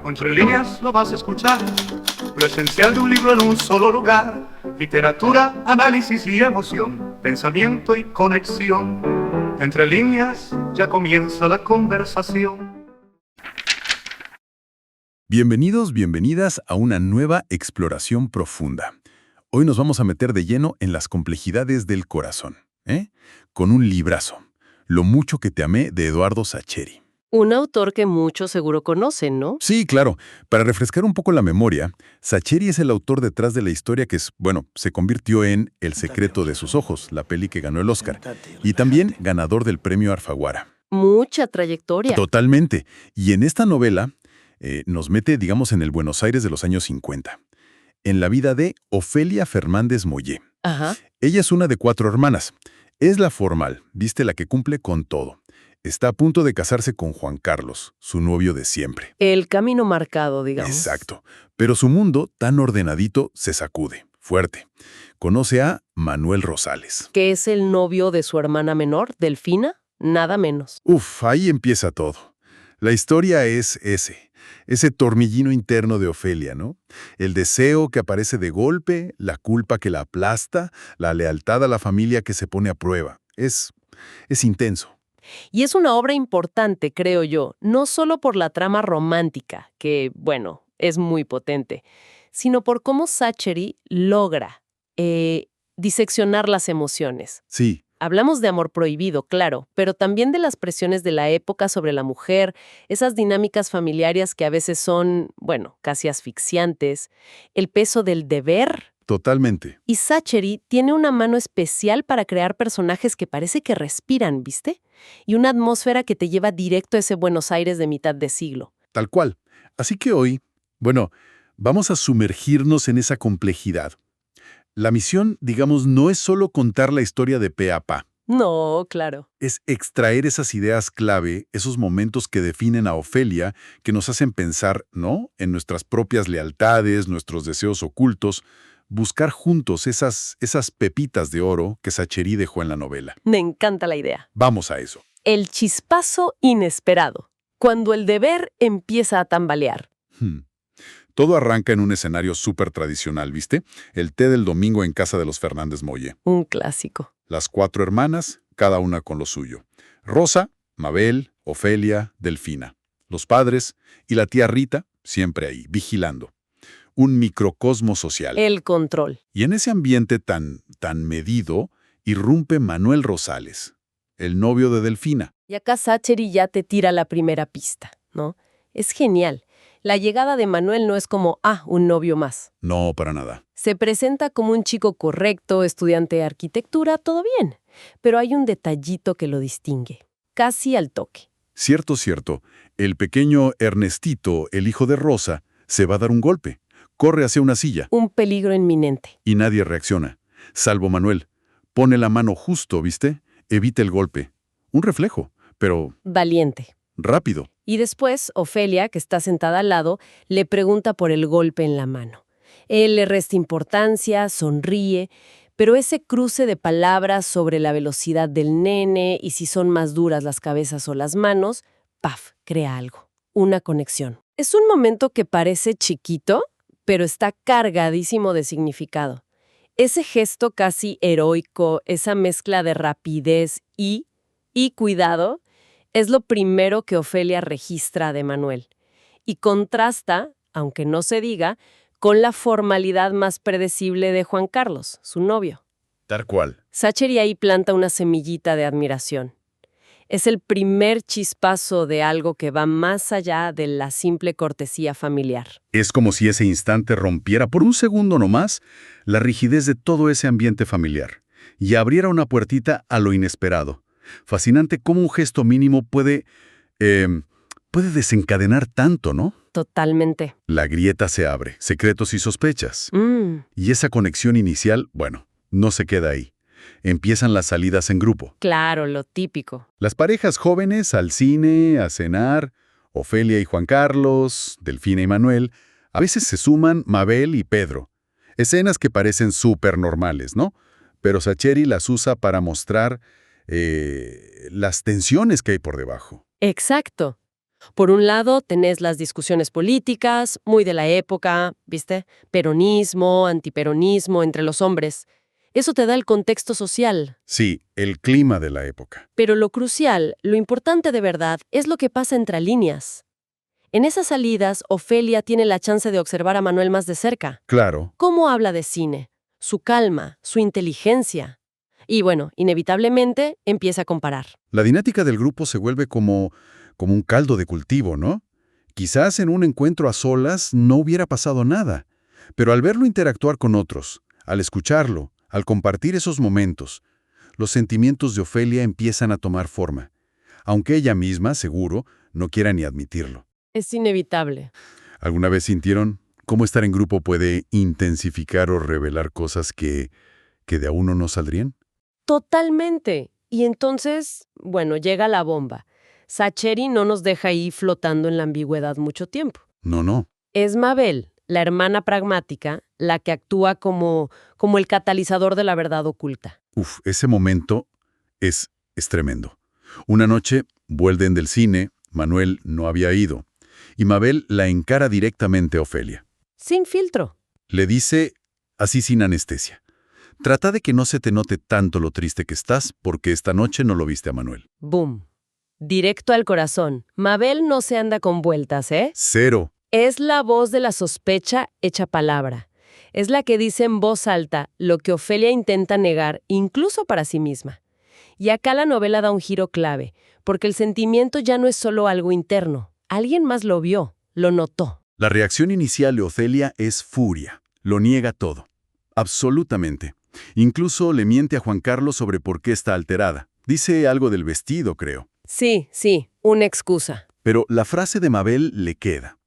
Entre líneas lo vas a escuchar, lo esencial de un libro en un solo lugar. Literatura, análisis y emoción, pensamiento y conexión. Entre líneas ya comienza la conversación. Bienvenidos, bienvenidas a una nueva exploración profunda. Hoy nos vamos a meter de lleno en las complejidades del corazón, con un librazo, Lo mucho que te amé, de Eduardo Sacheri. Un autor que muchos seguro conocen, ¿no? Sí, claro. Para refrescar un poco la memoria, Sacheri es el autor detrás de la historia que se convirtió en El secreto de sus ojos, la peli que ganó el Oscar, y también ganador del premio Alfaguara. Mucha trayectoria. Totalmente. Y en esta novela nos mete, digamos, en el Buenos Aires de los años 50, en la vida de Ofelia Fernández Moyé. Ajá. Ella es una de 4 hermanas. Es la formal, ¿viste? La que cumple con todo. Está a punto de casarse con Juan Carlos, su novio de siempre. El camino marcado, digamos. Exacto. Pero su mundo, tan ordenadito, se sacude. Fuerte. Conoce a Manuel Rosales. Que es el novio de su hermana menor, Delfina, nada menos. Uf, ahí empieza todo. La historia es ese tornillino interno de Ofelia, ¿no? El deseo que aparece de golpe, la culpa que la aplasta, la lealtad a la familia que se pone a prueba. Es intenso. Y es una obra importante, creo yo, no solo por la trama romántica, que, bueno, es muy potente, sino por cómo Sacheri logra diseccionar las emociones. Sí. Hablamos de amor prohibido, claro, pero también de las presiones de la época sobre la mujer, esas dinámicas familiares que a veces son, bueno, casi asfixiantes, el peso del deber. Totalmente. Y Sacheri tiene una mano especial para crear personajes que parece que respiran, ¿viste? Y una atmósfera que te lleva directo a ese Buenos Aires de mitad de siglo. Tal cual. Así que hoy, vamos a sumergirnos en esa complejidad. La misión, digamos, no es solo contar la historia de pe a pa. No, claro. Es extraer esas ideas clave, esos momentos que definen a Ofelia, que nos hacen pensar, ¿no?, en nuestras propias lealtades, nuestros deseos ocultos, buscar juntos esas pepitas de oro que Sacheri dejó en la novela. Me encanta la idea. Vamos a eso. El chispazo inesperado, cuando el deber empieza a tambalear. Todo arranca en un escenario súper tradicional, ¿viste? El té del domingo en casa de los Fernández Moyé. Un clásico. Las 4 hermanas, cada una con lo suyo. Rosa, Mabel, Ofelia, Delfina. Los padres y la tía Rita, siempre ahí, vigilando. Un microcosmo social. El control. Y en ese ambiente tan medido, irrumpe Manuel Rosales, el novio de Delfina. Y acá Sacheri ya te tira la primera pista, ¿no? Es genial. La llegada de Manuel no es como, un novio más. No, para nada. Se presenta como un chico correcto, estudiante de arquitectura, todo bien. Pero hay un detallito que lo distingue, casi al toque. Cierto. El pequeño Ernestito, el hijo de Rosa, se va a dar un golpe. Corre hacia una silla. Un peligro inminente. Y nadie reacciona, salvo Manuel. Pone la mano justo, ¿viste? Evita el golpe. Un reflejo, pero Valiente. rápido. Y después, Ofelia, que está sentada al lado, le pregunta por el golpe en la mano. Él le resta importancia, sonríe, pero ese cruce de palabras sobre la velocidad del nene y si son más duras las cabezas o las manos, ¡paf!, crea algo, una conexión. Es un momento que parece chiquito, pero está cargadísimo de significado. Ese gesto casi heroico, esa mezcla de rapidez y cuidado, es lo primero que Ofelia registra de Manuel. Y contrasta, aunque no se diga, con la formalidad más predecible de Juan Carlos, su novio. Tal cual. Sacheri ahí planta una semillita de admiración. Es el primer chispazo de algo que va más allá de la simple cortesía familiar. Es como si ese instante rompiera por un segundo nomás la rigidez de todo ese ambiente familiar y abriera una puertita a lo inesperado. Fascinante cómo un gesto mínimo puede desencadenar tanto, ¿no? Totalmente. La grieta se abre, secretos y sospechas. Y esa conexión inicial, no se queda ahí. Empiezan las salidas en grupo. Claro, lo típico. Las parejas jóvenes al cine, a cenar, Ofelia y Juan Carlos, Delfina y Manuel. A veces se suman Mabel y Pedro. Escenas que parecen súper normales, ¿no? Pero Sacheri las usa para mostrar las tensiones que hay por debajo. Exacto. Por un lado, tenés las discusiones políticas, muy de la época, ¿viste? Peronismo, antiperonismo entre los hombres. Eso te da el contexto social. Sí, el clima de la época. Pero lo crucial, lo importante de verdad, es lo que pasa entre líneas. En esas salidas, Ofelia tiene la chance de observar a Manuel más de cerca. Claro. ¿Cómo habla de cine? Su calma, su inteligencia. Y bueno, inevitablemente empieza a comparar. La dinámica del grupo se vuelve como un caldo de cultivo, ¿no? Quizás en un encuentro a solas no hubiera pasado nada, pero al verlo interactuar con otros, al escucharlo, al compartir esos momentos, los sentimientos de Ofelia empiezan a tomar forma, aunque ella misma, seguro, no quiera ni admitirlo. Es inevitable. ¿Alguna vez sintieron cómo estar en grupo puede intensificar o revelar cosas que de a uno no saldrían? Totalmente. Y entonces, bueno, llega la bomba. Sacheri no nos deja ahí flotando en la ambigüedad mucho tiempo. No. Es Mabel, la hermana pragmática, la que actúa como el catalizador de la verdad oculta. Ese momento es tremendo. Una noche, vuelven del cine, Manuel no había ido, y Mabel la encara directamente a Ofelia. Sin filtro. Le dice, así sin anestesia, trata de que no se te note tanto lo triste que estás porque esta noche no lo viste a Manuel. Boom. Directo al corazón. Mabel no se anda con vueltas, ¿eh? Cero. Es la voz de la sospecha hecha palabra. Es la que dice en voz alta lo que Ofelia intenta negar, incluso para sí misma. Y acá la novela da un giro clave, porque el sentimiento ya no es solo algo interno. Alguien más lo vio, lo notó. La reacción inicial de Ofelia es furia. Lo niega todo. Absolutamente. Incluso le miente a Juan Carlos sobre por qué está alterada. Dice algo del vestido, creo. Sí, una excusa. Pero la frase de Mabel le queda.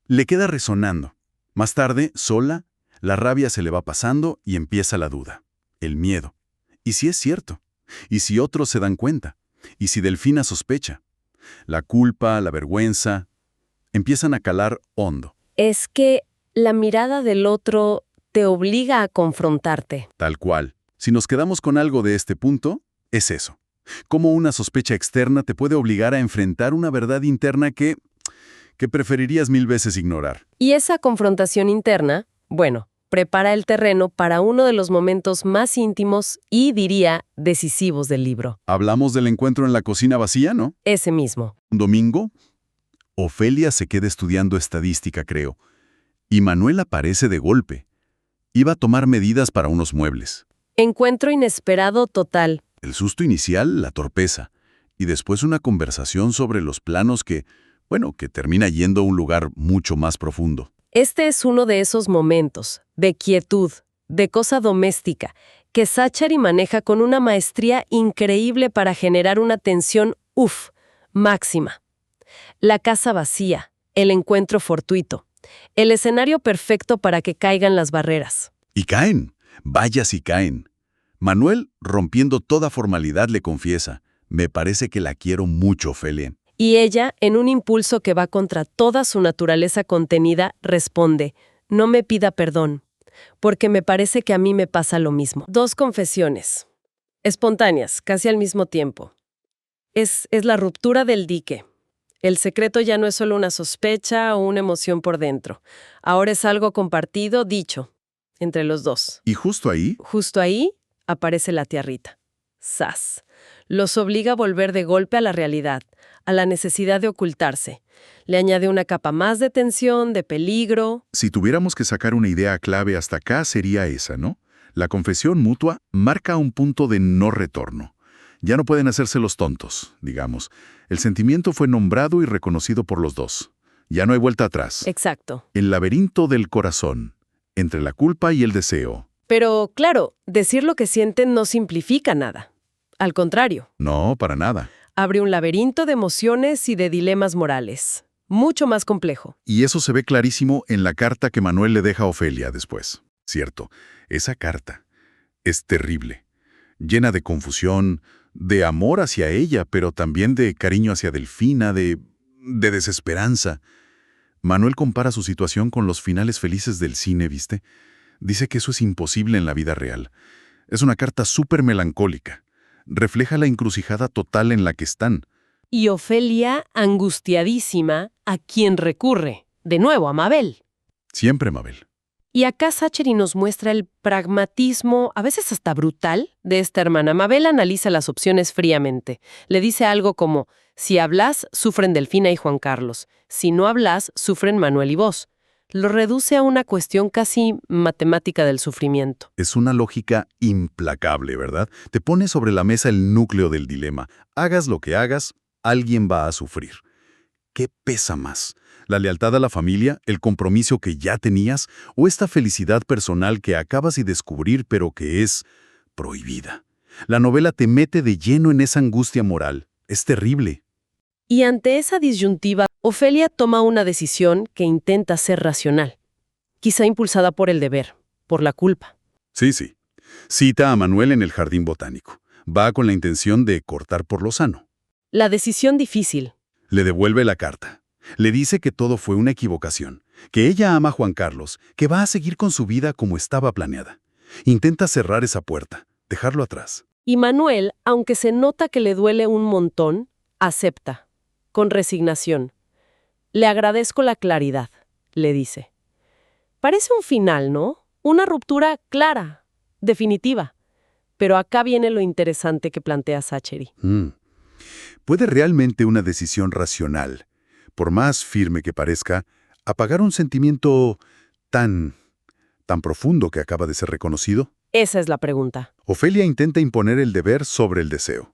Le queda resonando. Más tarde, sola, la rabia se le va pasando y empieza la duda. El miedo. ¿Y si es cierto? ¿Y si otros se dan cuenta? ¿Y si Delfina sospecha? La culpa, la vergüenza, empiezan a calar hondo. Es que la mirada del otro te obliga a confrontarte. Tal cual. Si nos quedamos con algo de este punto, es eso. Cómo una sospecha externa te puede obligar a enfrentar una verdad interna que preferirías 1000 veces ignorar. Y esa confrontación interna, bueno, prepara el terreno para uno de los momentos más íntimos y, diría, decisivos del libro. Hablamos del encuentro en la cocina vacía, ¿no? Ese mismo. Un domingo, Ofelia se queda estudiando estadística, creo, y Manuel aparece de golpe. Iba a tomar medidas para unos muebles. Encuentro inesperado total. El susto inicial, la torpeza, y después una conversación sobre los planos que termina yendo a un lugar mucho más profundo. Este es uno de esos momentos, de quietud, de cosa doméstica, que Sacheri maneja con una maestría increíble para generar una tensión, máxima. La casa vacía, el encuentro fortuito, el escenario perfecto para que caigan las barreras. Y caen, vaya si caen. Manuel, rompiendo toda formalidad, le confiesa, me parece que la quiero mucho, Ofelia. Y ella, en un impulso que va contra toda su naturaleza contenida, responde, no me pida perdón, porque me parece que a mí me pasa lo mismo. 2 confesiones, espontáneas, casi al mismo tiempo. Es la ruptura del dique. El secreto ya no es solo una sospecha o una emoción por dentro. Ahora es algo compartido, dicho, entre los dos. Y justo ahí aparece la tía Rita. ¡Sas! Los obliga a volver de golpe a la realidad, a la necesidad de ocultarse. Le añade una capa más de tensión, de peligro. Si tuviéramos que sacar una idea clave hasta acá sería esa, ¿no? La confesión mutua marca un punto de no retorno. Ya no pueden hacerse los tontos, digamos. El sentimiento fue nombrado y reconocido por los dos. Ya no hay vuelta atrás. Exacto. El laberinto del corazón, entre la culpa y el deseo. Pero, claro, decir lo que sienten no simplifica nada. Al contrario. No, para nada. Abre un laberinto de emociones y de dilemas morales. Mucho más complejo. Y eso se ve clarísimo en la carta que Manuel le deja a Ofelia después. Cierto, esa carta es terrible. Llena de confusión, de amor hacia ella, pero también de cariño hacia Delfina, de desesperanza. Manuel compara su situación con los finales felices del cine, ¿viste? Dice que eso es imposible en la vida real. Es una carta súper melancólica. Refleja la encrucijada total en la que están. Y Ofelia, angustiadísima, ¿a quién recurre? De nuevo, a Mabel. Siempre, Mabel. Y acá Sacheri nos muestra el pragmatismo, a veces hasta brutal, de esta hermana. Mabel analiza las opciones fríamente. Le dice algo como, si hablas, sufren Delfina y Juan Carlos. Si no hablas, sufren Manuel y vos. Lo reduce a una cuestión casi matemática del sufrimiento. Es una lógica implacable, ¿verdad? Te pone sobre la mesa el núcleo del dilema. Hagas lo que hagas, alguien va a sufrir. ¿Qué pesa más? ¿La lealtad a la familia, el compromiso que ya tenías, o esta felicidad personal que acabas de descubrir pero que es prohibida? La novela te mete de lleno en esa angustia moral. Es terrible. Y ante esa disyuntiva, Ofelia toma una decisión que intenta ser racional, quizá impulsada por el deber, por la culpa. Sí. Cita a Manuel en el jardín botánico. Va con la intención de cortar por lo sano. La decisión difícil. Le devuelve la carta. Le dice que todo fue una equivocación, que ella ama a Juan Carlos, que va a seguir con su vida como estaba planeada. Intenta cerrar esa puerta, dejarlo atrás. Y Manuel, aunque se nota que le duele un montón, acepta, con resignación. Le agradezco la claridad, le dice. Parece un final, ¿no? Una ruptura clara, definitiva. Pero acá viene lo interesante que plantea Sacheri. ¿Puede realmente una decisión racional, por más firme que parezca, apagar un sentimiento tan profundo que acaba de ser reconocido? Esa es la pregunta. Ofelia intenta imponer el deber sobre el deseo,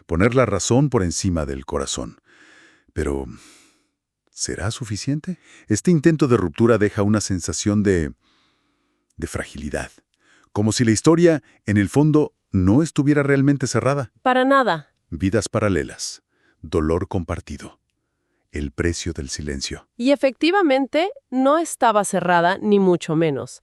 poner la razón por encima del corazón. Pero, ¿será suficiente? Este intento de ruptura deja una sensación de fragilidad, como si la historia, en el fondo, no estuviera realmente cerrada. Para nada. Vidas paralelas, dolor compartido, el precio del silencio. Y efectivamente, no estaba cerrada, ni mucho menos.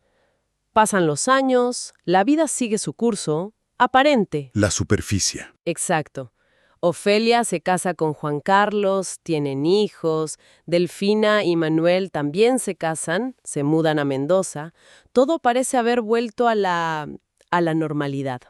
Pasan los años, la vida sigue su curso, aparente. La superficie. Exacto. Ofelia se casa con Juan Carlos, tienen hijos, Delfina y Manuel también se casan, se mudan a Mendoza. Todo parece haber vuelto a la normalidad,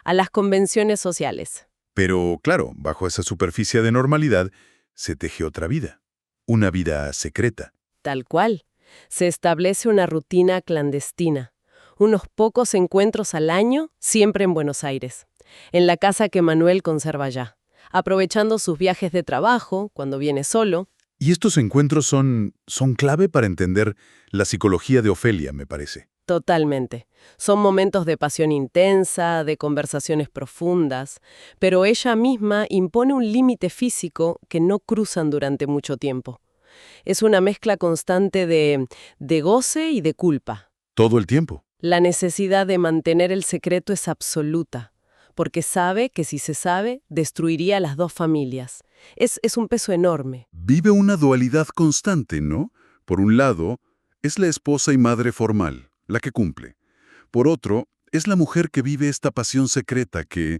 a las convenciones sociales. Pero, claro, bajo esa superficie de normalidad se teje otra vida, una vida secreta. Tal cual. Se establece una rutina clandestina. Unos pocos encuentros al año, siempre en Buenos Aires, en la casa que Manuel conserva allá, aprovechando sus viajes de trabajo, cuando viene solo. Y estos encuentros son clave para entender la psicología de Ofelia, me parece. Totalmente. Son momentos de pasión intensa, de conversaciones profundas, pero ella misma impone un límite físico que no cruzan durante mucho tiempo. Es una mezcla constante de goce y de culpa. Todo el tiempo. La necesidad de mantener el secreto es absoluta, porque sabe que si se sabe, destruiría a las dos familias. Es un peso enorme. Vive una dualidad constante, ¿no? Por un lado, es la esposa y madre formal, la que cumple. Por otro, es la mujer que vive esta pasión secreta que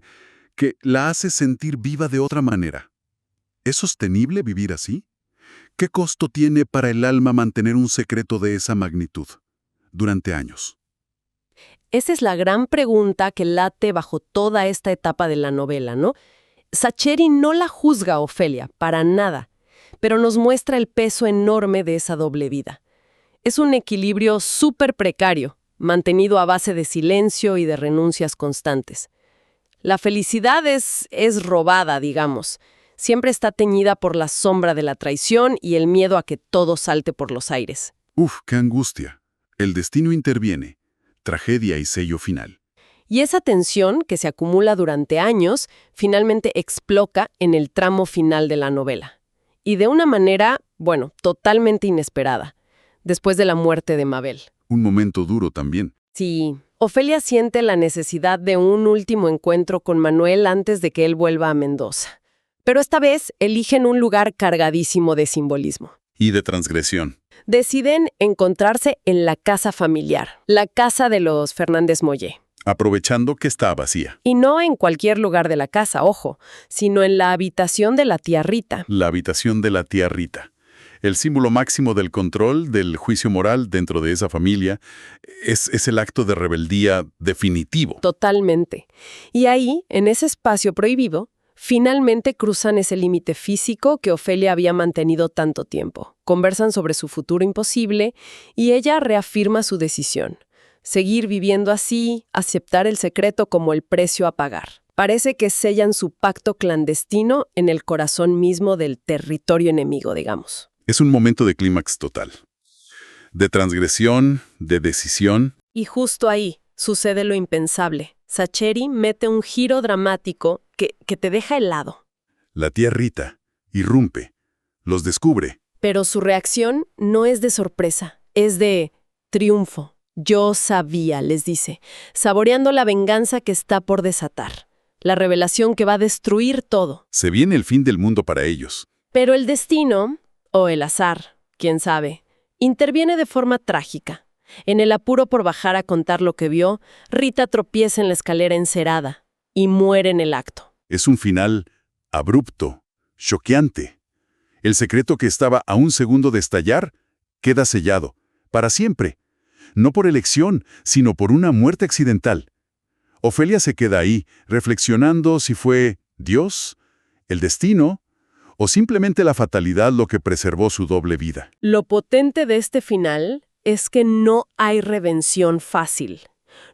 la hace sentir viva de otra manera. ¿Es sostenible vivir así? ¿Qué costo tiene para el alma mantener un secreto de esa magnitud durante años? Esa es la gran pregunta que late bajo toda esta etapa de la novela, ¿no? Sacheri no la juzga a Ofelia, para nada, pero nos muestra el peso enorme de esa doble vida. Es un equilibrio súper precario, mantenido a base de silencio y de renuncias constantes. La felicidad es robada, digamos. Siempre está teñida por la sombra de la traición y el miedo a que todo salte por los aires. ¡Uf, qué angustia! El destino interviene. Tragedia y sello final. Y esa tensión, que se acumula durante años, finalmente explota en el tramo final de la novela. Y de una manera, totalmente inesperada, después de la muerte de Mabel. Un momento duro también. Sí, Ofelia siente la necesidad de un último encuentro con Manuel antes de que él vuelva a Mendoza. Pero esta vez eligen un lugar cargadísimo de simbolismo. Y de transgresión. Deciden encontrarse en la casa familiar, la casa de los Fernández Mollé. Aprovechando que está vacía. Y no en cualquier lugar de la casa, ojo, sino en la habitación de la tía Rita. La habitación de la tía Rita. El símbolo máximo del control, del juicio moral dentro de esa familia, es el acto de rebeldía definitivo. Totalmente. Y ahí, en ese espacio prohibido, Finalmente cruzan ese límite físico que Ofelia había mantenido tanto tiempo. Conversan sobre su futuro imposible y ella reafirma su decisión. Seguir viviendo así, aceptar el secreto como el precio a pagar. Parece que sellan su pacto clandestino en el corazón mismo del territorio enemigo, digamos. Es un momento de clímax total. De transgresión, de decisión. Y justo ahí sucede lo impensable. Sacheri mete un giro dramático que te deja helado. La tía Rita irrumpe, los descubre. Pero su reacción no es de sorpresa, es de triunfo. Yo sabía, les dice, saboreando la venganza que está por desatar. La revelación que va a destruir todo. Se viene el fin del mundo para ellos. Pero el destino, o el azar, quién sabe, interviene de forma trágica. En el apuro por bajar a contar lo que vio, Rita tropieza en la escalera encerada y muere en el acto. Es un final abrupto, choqueante. El secreto que estaba a un segundo de estallar queda sellado, para siempre. No por elección, sino por una muerte accidental. Ofelia se queda ahí, reflexionando si fue Dios, el destino, o simplemente la fatalidad lo que preservó su doble vida. Lo potente de este final es que no hay redención fácil.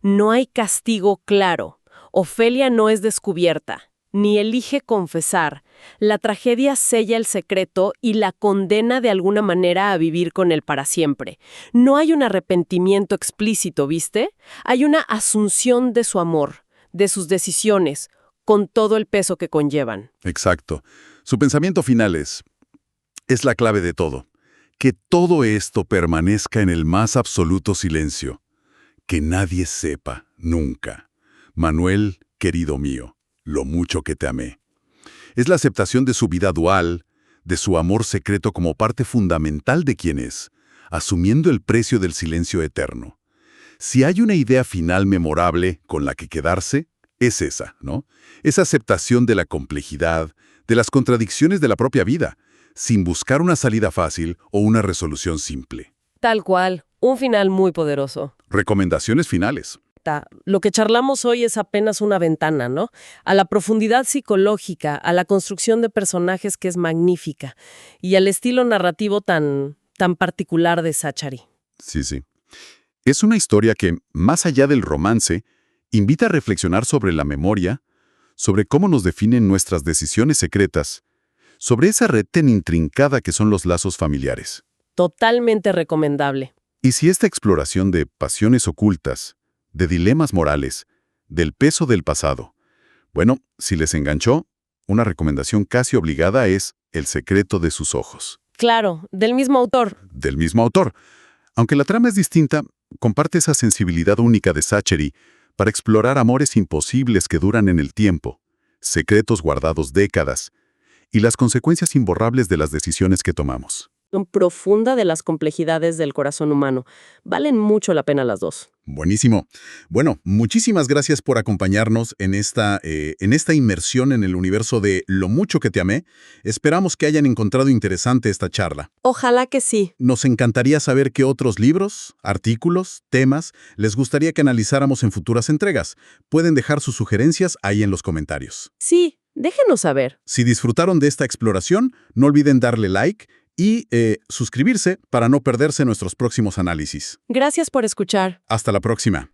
No hay castigo claro. Ofelia no es descubierta, ni elige confesar. La tragedia sella el secreto y la condena de alguna manera a vivir con él para siempre. No hay un arrepentimiento explícito, ¿viste? Hay una asunción de su amor, de sus decisiones, con todo el peso que conllevan. Exacto. Su pensamiento final es la clave de todo. Que todo esto permanezca en el más absoluto silencio. Que nadie sepa, nunca. Manuel, querido mío, lo mucho que te amé. Es la aceptación de su vida dual, de su amor secreto como parte fundamental de quien es, asumiendo el precio del silencio eterno. Si hay una idea final memorable con la que quedarse, es esa, ¿no? Esa aceptación de la complejidad, de las contradicciones de la propia vida, sin buscar una salida fácil o una resolución simple. Tal cual, un final muy poderoso. Recomendaciones finales. Lo que charlamos hoy es apenas una ventana, ¿no? A la profundidad psicológica, a la construcción de personajes que es magnífica y al estilo narrativo tan particular de Sacheri. Sí. Es una historia que, más allá del romance, invita a reflexionar sobre la memoria, sobre cómo nos definen nuestras decisiones secretas, sobre esa red tan intrincada que son los lazos familiares. Totalmente recomendable. Y si esta exploración de pasiones ocultas, de dilemas morales, del peso del pasado, bueno, si les enganchó, una recomendación casi obligada es El secreto de sus ojos. Claro, del mismo autor. Del mismo autor. Aunque la trama es distinta, comparte esa sensibilidad única de Sacheri para explorar amores imposibles que duran en el tiempo, secretos guardados décadas, y las consecuencias imborrables de las decisiones que tomamos. Profunda de las complejidades del corazón humano. Valen mucho la pena las dos. Buenísimo. Bueno, muchísimas gracias por acompañarnos en esta inmersión en el universo de Lo mucho que te amé. Esperamos que hayan encontrado interesante esta charla. Ojalá que sí. Nos encantaría saber qué otros libros, artículos, temas les gustaría que analizáramos en futuras entregas. Pueden dejar sus sugerencias ahí en los comentarios. Sí, déjenos saber. Si disfrutaron de esta exploración, no olviden darle like y suscribirse para no perderse nuestros próximos análisis. Gracias por escuchar. Hasta la próxima.